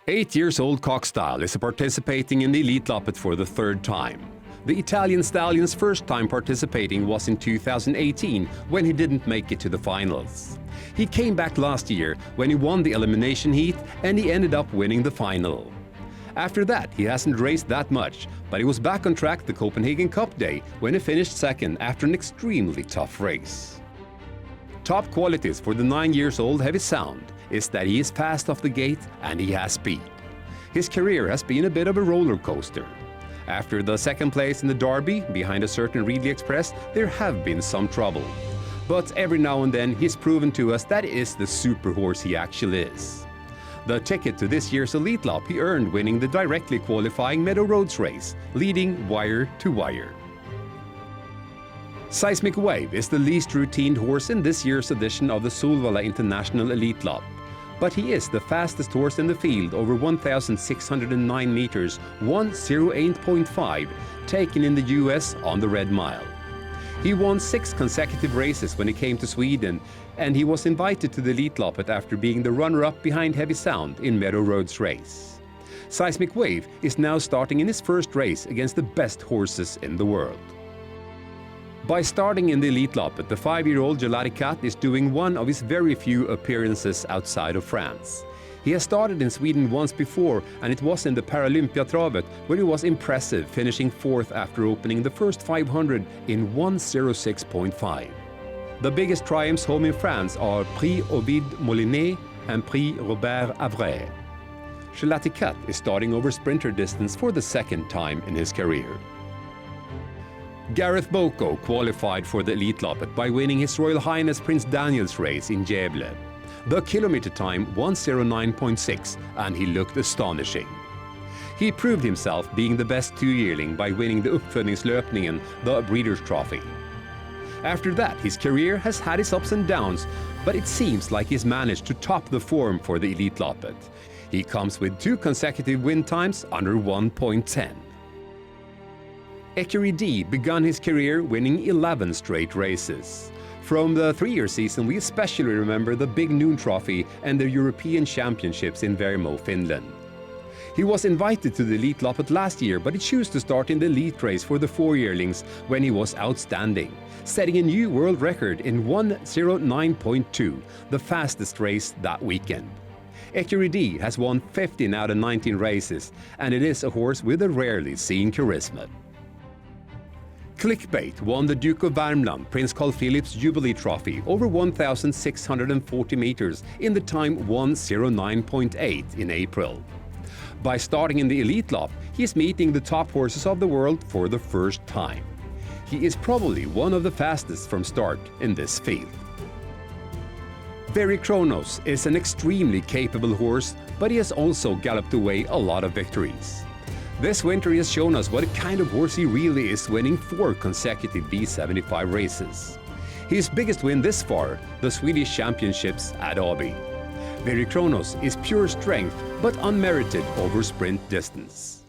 8-year-old Cockstyle is participating in the Elitloppet for the third time. The Italian stallion's first time participating was in 2018 when he didn't make it to the finals. He came back last year when he won the elimination heat and he ended up winning the final. After that, he hasn't raced that much, but he was back on track the Copenhagen Cup day when he finished second after an extremely tough race. Top qualities for the 9-year-old Heavy Sound is that he is fast off the gate and he has speed. His career has been a bit of a roller coaster. After the second place in the Derby, behind a certain Readly Express, there have been some trouble. But every now and then he's proven to us that is the super horse he actually is. The ticket to this year's Elitlop he earned winning the directly qualifying Meadow Roads race, leading wire to wire. Seismic Wave is the least routined horse in this year's edition of the Solvalla International Elitlop. But he is the fastest horse in the field over 1,609 meters, 1:08.5, taken in the US on the Red Mile. He won 6 consecutive races when he came to Sweden, and he was invited to the Elitloppet after being the runner-up behind Heavy Sound in Meadow Roads race. Seismic Wave is now starting in his first race against the best horses in the world. By starting in the Elitloppet, the 5-year-old Jaladikat is doing one of his very few appearances outside of France. He has started in Sweden once before, and it was in the Paralympiatravet where he was impressive, finishing 4th after opening the first 500 in 1:06.5. The biggest triumphs home in France are Prix Ovid Molinet and Prix Robert Avray. Jaladikat is starting over sprinter distance for the second time in his career. Gareth Boco qualified for the Elitloppet by winning His Royal Highness Prince Daniel's race in Gävle. The kilometer time 1:09.6, and he looked astonishing. He proved himself being the best 2-yearling by winning the Uppfödningslöpningen, the Breeders' Trophy. After that, his career has had its ups and downs, but it seems like he's managed to top the form for the Elitloppet. He comes with 2 consecutive win times under 1:10. Ecurie D began his career winning 11 straight races. From the 3-year season, we especially remember the Big Noon Trophy and the European Championships in Värmo, Finland. He was invited to the Elitloppet last year, but he chose to start in the elite race for the 4-yearlings when he was outstanding, setting a new world record in 1:09.2, the fastest race that weekend. Ecurie D has won 15 out of 19 races, and it is a horse with a rarely seen charisma. Clickbait won the Duke of Värmland Prince Carl Philip's Jubilee Trophy over 1,640 meters in the time 1:09.8 in April. By starting in the Elitlop, he is meeting the top horses of the world for the first time. He is probably one of the fastest from start in this field. Verykronos is an extremely capable horse, but he has also galloped away a lot of victories. This winter he has shown us what kind of horse he really is, winning 4 consecutive V75 races. His biggest win this far, the Swedish Championships at Åby. Verykronos is pure strength, but unmerited over sprint distance.